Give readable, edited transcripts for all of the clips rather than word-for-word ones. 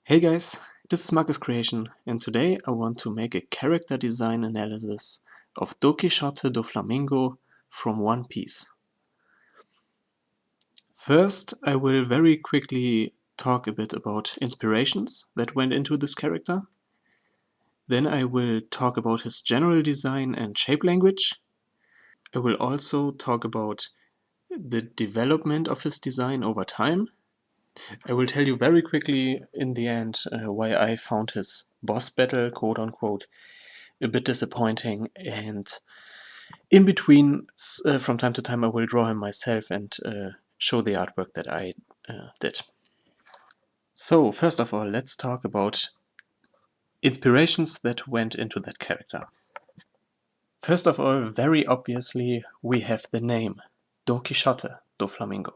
Hey guys, this is Marcus Creation, and today I want to make a character design analysis of Donquixote Doflamingo from One Piece. First, I will very quickly talk a bit about inspirations that went into this character. Then I will talk about his general design and shape language. I will also talk about the development of his design over time. I will tell you very quickly in the end why I found his boss battle, quote unquote, a bit disappointing, and in between, from time to time, I will draw him myself and show the artwork that I did. So, first of all, let's talk about inspirations that went into that character. First of all, very obviously, we have the name Donquixote Doflamingo.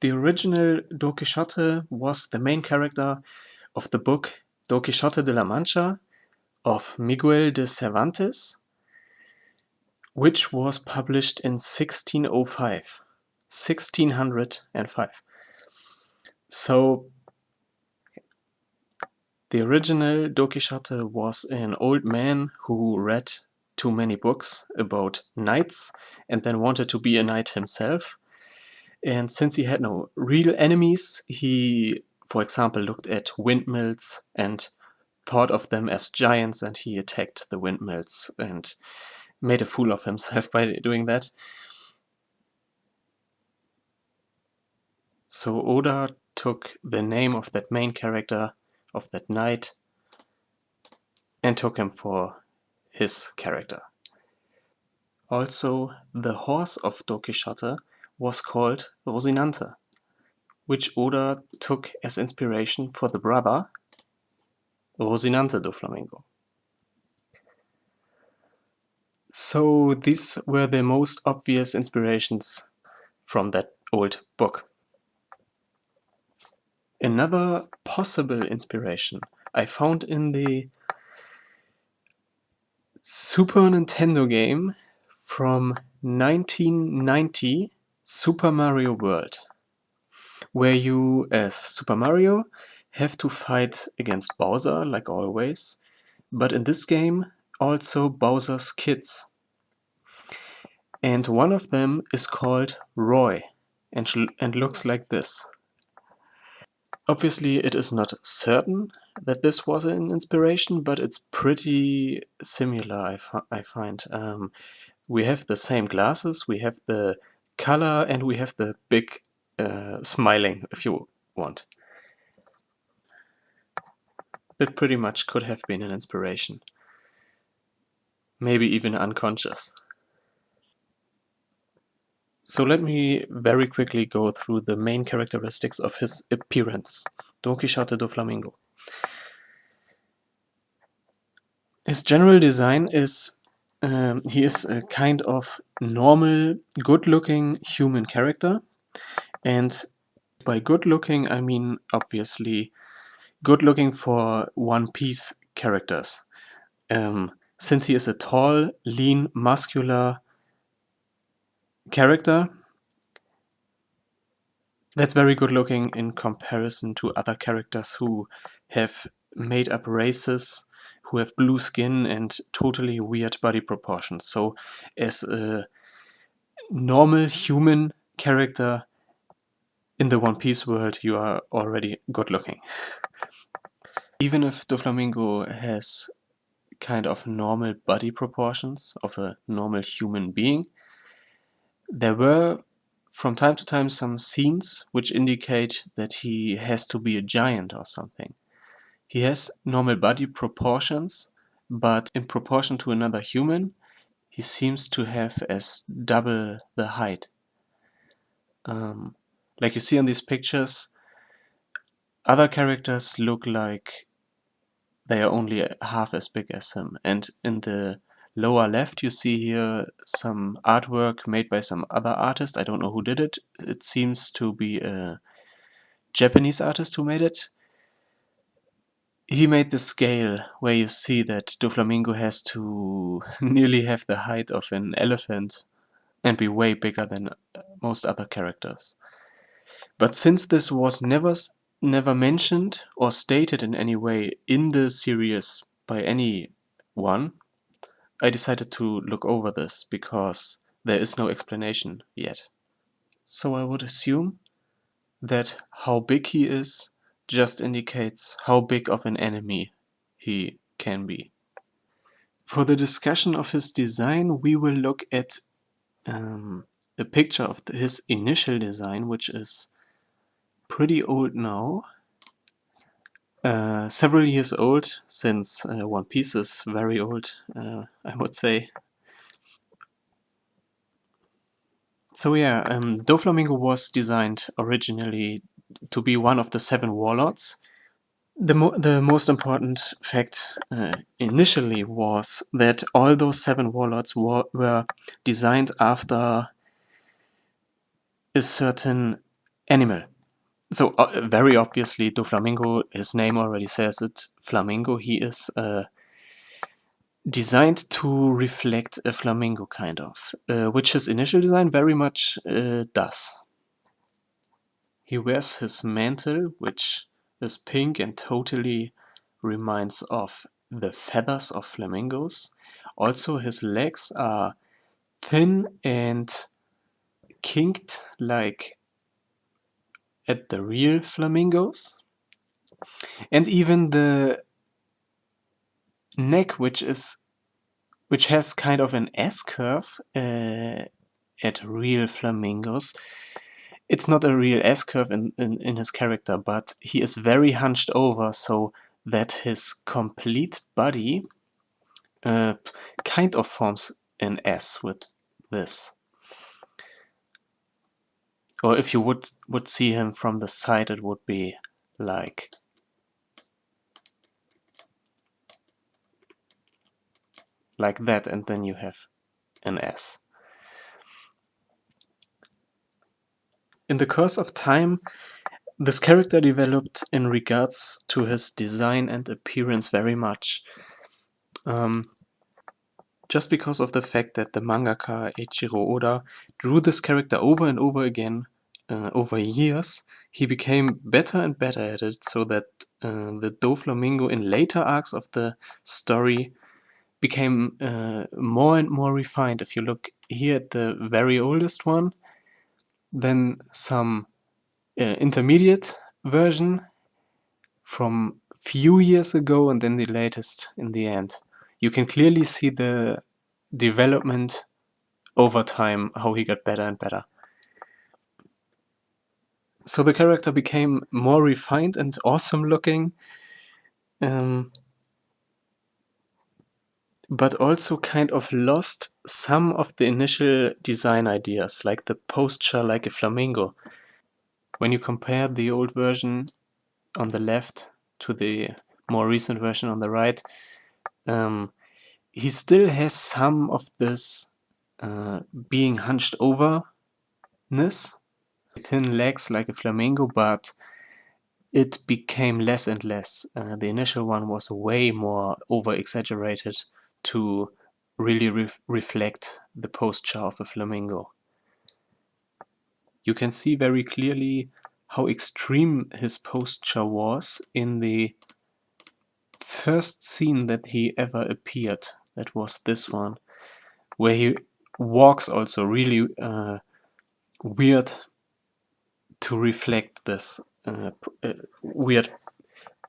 The original Donquixote was the main character of the book Don Quixote de la Mancha of Miguel de Cervantes, which was published in 1605. 1605. So the original Don Quixote was an old man who read too many books about knights and then wanted to be a knight himself. And since he had no real enemies, he, for example, looked at windmills and thought of them as giants, and he attacked the windmills and made a fool of himself by doing that. So Oda took the name of that main character, of that knight, and took him for his character. Also, the horse of Don Quixote was called Rocinante, which Oda took as inspiration for the brother Rocinante Doflamingo. So these were the most obvious inspirations from that old book. Another possible inspiration I found in the Super Nintendo game from 1990, Super Mario World, where you, as Super Mario, have to fight against Bowser, like always, but in this game also Bowser's kids. And one of them is called Roy and looks like this. Obviously, it is not certain that this was an inspiration, but it's pretty similar, I find. We have the same glasses, we have the color, and we have the big smiling, if you want. That pretty much could have been an inspiration. Maybe even unconscious. So let me very quickly go through the main characteristics of his appearance, Donquixote Doflamingo. His general design is, he is a kind of normal, good-looking human character. And by good-looking, I mean, obviously, good-looking for One Piece characters. Since he is a tall, lean, muscular character, that's very good-looking in comparison to other characters who have made-up races, who have blue skin and totally weird body proportions. So as a normal human character in the One Piece world, you are already good looking. Even if Doflamingo has kind of normal body proportions of a normal human being, there were from time to time some scenes which indicate that he has to be a giant or something. He has normal body proportions, but in proportion to another human, he seems to have as double the height. Like you see on these pictures, other characters look like they are only half as big as him. And in the lower left, you see here some artwork made by some other artist. I don't know who did it. It seems to be a Japanese artist who made it. He made the scale where you see that Doflamingo has to nearly have the height of an elephant and be way bigger than most other characters. But since this was never mentioned or stated in any way in the series by anyone, I decided to look over this because there is no explanation yet. So I would assume that how big he is just indicates how big of an enemy he can be. For the discussion of his design, we will look at a picture of his initial design, which is pretty old now. Several years old, since One Piece is very old, I would say. So yeah, Doflamingo was designed originally to be one of the 7 warlords. The most important fact initially was that all those 7 warlords were designed after a certain animal. So very obviously Doflamingo, his name already says it, flamingo, he is designed to reflect a flamingo kind of, which his initial design very much does. He wears his mantle, which is pink and totally reminds of the feathers of flamingos. Also, his legs are thin and kinked like at the real flamingos. And even the neck, which has kind of an S curve at real flamingos. It's not a real S curve in his character, but he is very hunched over so that his complete body kind of forms an S with this. Or if you would see him from the side, it would be like that, and then you have an S. In the course of time, this character developed in regards to his design and appearance very much. Just because of the fact that the mangaka Eiichiro Oda drew this character over and over again over years, he became better and better at it, so that the Doflamingo in later arcs of the story became more and more refined. If you look here at the very oldest one, then some intermediate version from few years ago, and then the latest in the end. You can clearly see the development over time, how he got better and better. So the character became more refined and awesome looking, but also kind of lost some of the initial design ideas, like the posture like a flamingo. When you compare the old version on the left to the more recent version on the right, he still has some of this being hunched overness, thin legs like a flamingo, but it became less and less. The initial one was way more over-exaggerated to really reflect the posture of a flamingo. You can see very clearly how extreme his posture was in the first scene that he ever appeared. That was this one, where he walks also really weird to reflect this weird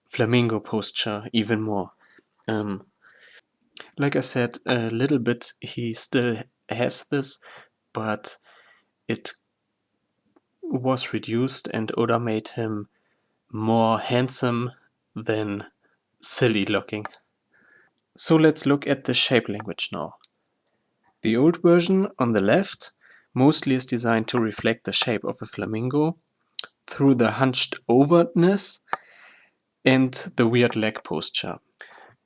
flamingo posture even more. Like I said, a little bit he still has this, but it was reduced and Oda made him more handsome than silly looking. So let's look at the shape language now. The old version on the left mostly is designed to reflect the shape of a flamingo through the hunched overness and the weird leg posture.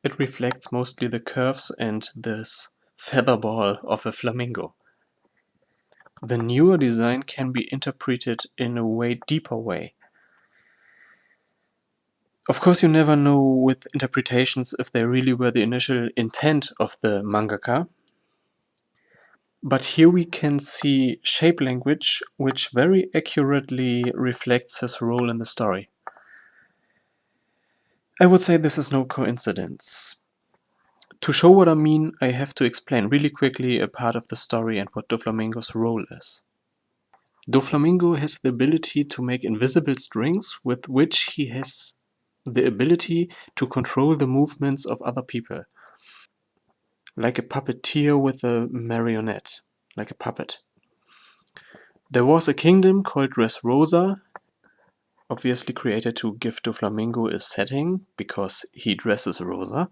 It reflects mostly the curves and this feather ball of a flamingo. The newer design can be interpreted in a way deeper way. Of course, you never know with interpretations if they really were the initial intent of the mangaka. But here we can see shape language which very accurately reflects his role in the story. I would say this is no coincidence. To show what I mean, I have to explain really quickly a part of the story and what Doflamingo's role is. Doflamingo has the ability to make invisible strings with which he has the ability to control the movements of other people. Like a puppeteer with a marionette, like a puppet. There was a kingdom called Dressrosa, obviously created to give Doflamingo a setting, because he dresses Rosa.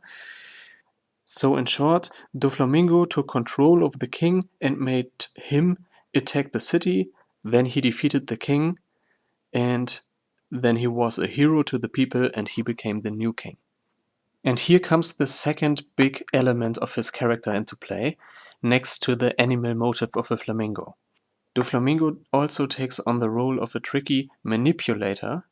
So in short, Doflamingo took control of the king and made him attack the city, then he defeated the king, and then he was a hero to the people and he became the new king. And here comes the second big element of his character into play, next to the animal motive of a flamingo. Doflamingo also takes on the role of a tricky manipulator,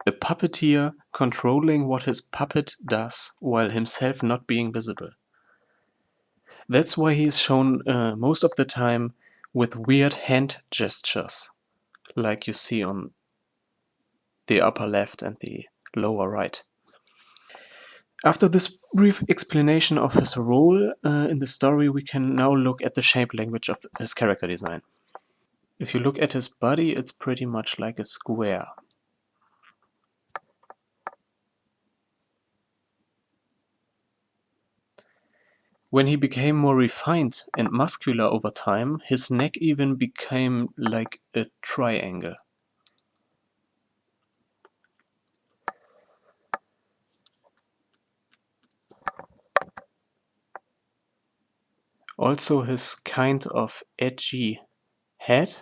a puppeteer controlling what his puppet does while himself not being visible. That's why he is shown most of the time with weird hand gestures, like you see on the upper left and the lower right. After this brief explanation of his role in the story, we can now look at the shape language of his character design. If you look at his body, it's pretty much like a square. When he became more refined and muscular over time, his neck even became like a triangle. Also, his kind of edgy head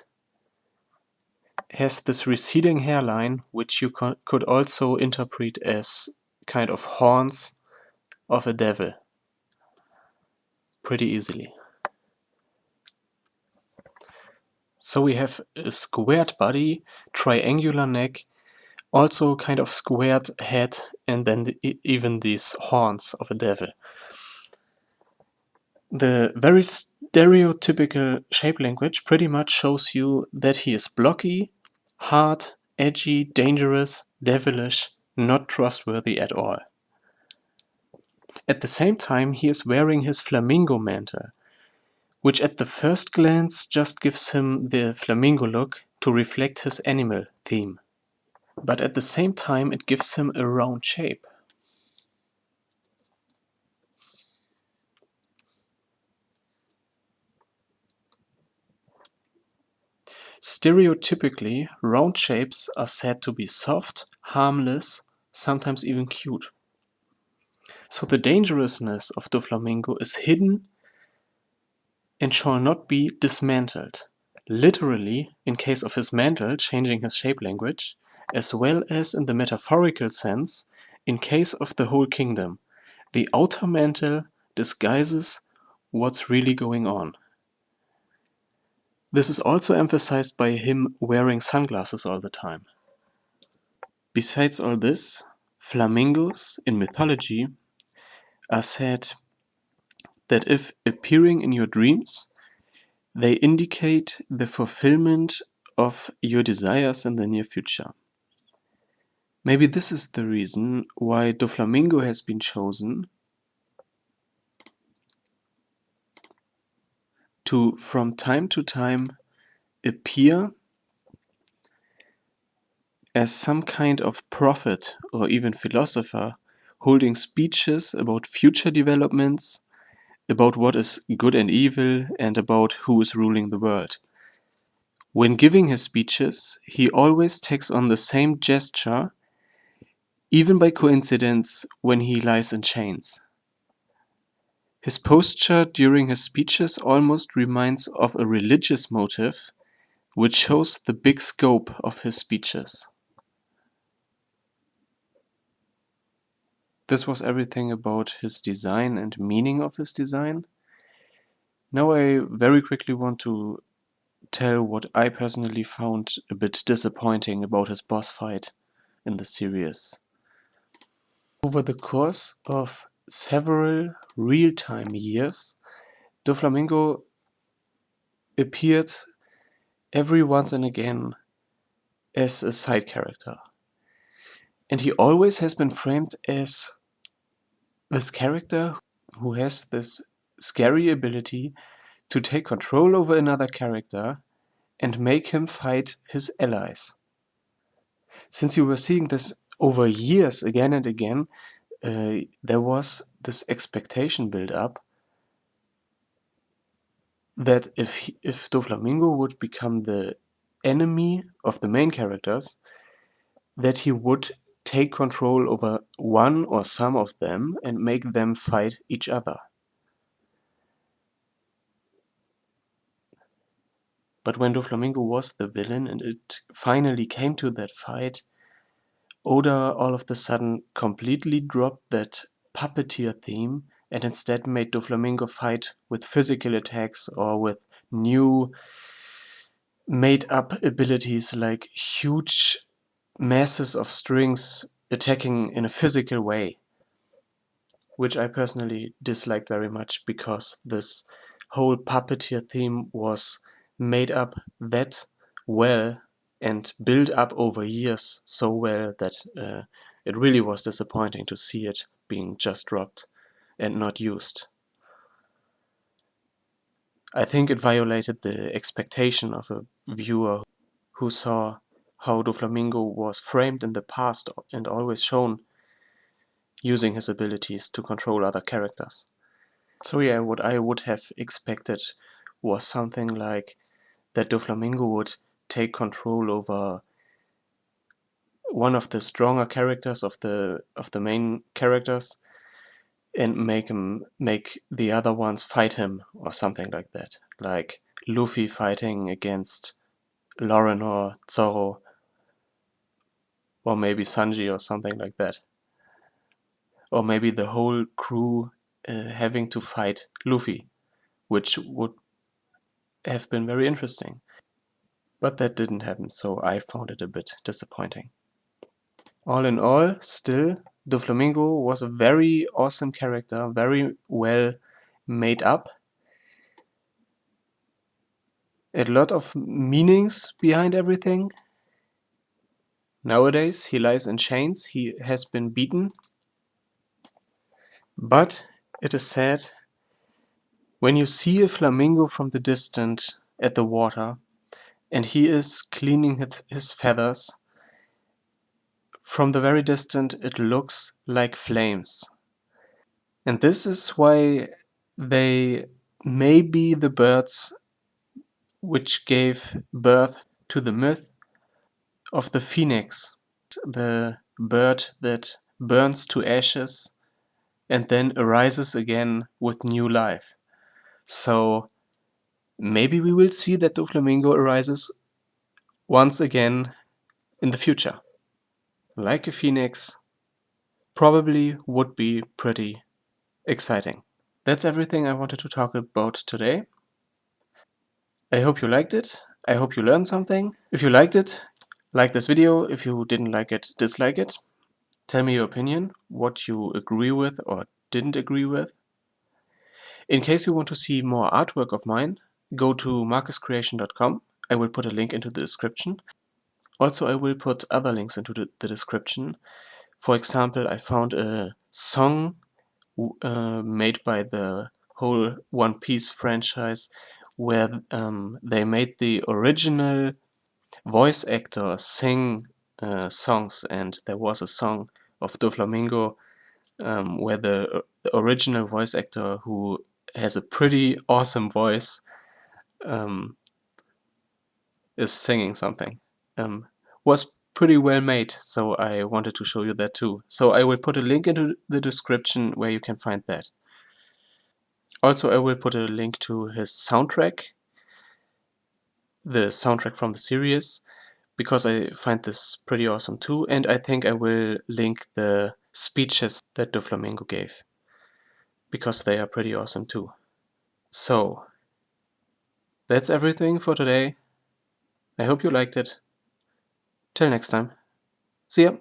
has this receding hairline, which you could also interpret as kind of horns of a devil pretty easily. So we have a squared body, triangular neck, also kind of squared head, and then even these horns of a devil. The very stereotypical shape language pretty much shows you that he is blocky, hard, edgy, dangerous, devilish, not trustworthy at all. At the same time, he is wearing his flamingo mantle, which at the first glance just gives him the flamingo look to reflect his animal theme. But at the same time, it gives him a round shape. Stereotypically, round shapes are said to be soft, harmless, sometimes even cute. So the dangerousness of Doflamingo is hidden and shall not be dismantled. Literally, in case of his mantle changing his shape language, as well as in the metaphorical sense, in case of the whole kingdom. The outer mantle disguises what's really going on. This is also emphasized by him wearing sunglasses all the time. Besides all this, flamingos in mythology are said that if appearing in your dreams, they indicate the fulfillment of your desires in the near future. Maybe this is the reason why Doflamingo has been chosen to, from time to time, appear as some kind of prophet or even philosopher, holding speeches about future developments, about what is good and evil, and about who is ruling the world. When giving his speeches, he always takes on the same gesture, even by coincidence when he lies in chains. His posture during his speeches almost reminds of a religious motive, which shows the big scope of his speeches. This was everything about his design and meaning of his design. Now I very quickly want to tell what I personally found a bit disappointing about his boss fight in the series. Over the course of several real-time years, Doflamingo appeared every once and again as a side character. And he always has been framed as this character who has this scary ability to take control over another character and make him fight his allies. Since you were seeing this over years again and again, there was this expectation build up that if Doflamingo would become the enemy of the main characters, that he would take control over one or some of them and make them fight each other. But when Doflamingo was the villain and it finally came to that fight, Oda all of a sudden completely dropped that puppeteer theme and instead made Doflamingo fight with physical attacks or with new made-up abilities like huge masses of strings attacking in a physical way, which I personally disliked very much because this whole puppeteer theme was made up that well and built up over years so well that it really was disappointing to see it being just dropped and not used. I think it violated the expectation of a viewer who saw how Doflamingo was framed in the past and always shown using his abilities to control other characters. So yeah, what I would have expected was something like that Doflamingo would take control over one of the stronger characters of the main characters and make the other ones fight him or something like that. Like Luffy fighting against Lauren or Zoro or maybe Sanji or something like that. Or maybe the whole crew having to fight Luffy, which would have been very interesting. But that didn't happen, so I found it a bit disappointing. All in all, still, Doflamingo was a very awesome character, very well made up. A lot of meanings behind everything. Nowadays, he lies in chains, he has been beaten. But it is sad, when you see a flamingo from the distance at the water, and he is cleaning his feathers, from the very distant it looks like flames. And this is why they may be the birds which gave birth to the myth of the phoenix, the bird that burns to ashes and then arises again with new life. So maybe we will see that Doflamingo arises once again in the future. Like a phoenix, probably would be pretty exciting. That's everything I wanted to talk about today. I hope you liked it. I hope you learned something. If you liked it, like this video. If you didn't like it, dislike it. Tell me your opinion, what you agree with or didn't agree with. In case you want to see more artwork of mine, go to marcuscreation.com. I will put a link into the description. Also, I will put other links into the description. For example, I found a song made by the whole One Piece franchise where they made the original voice actor sing songs, and there was a song of Doflamingo where the original voice actor, who has a pretty awesome voice, um, is singing something. Was pretty well made, so I wanted to show you that too. So I will put a link into the description where you can find that. Also, I will put a link to his soundtrack, the soundtrack from the series, because I find this pretty awesome too, and I think I will link the speeches that Doflamingo gave, because they are pretty awesome too. So, that's everything for today. I hope you liked it. Till next time. See ya!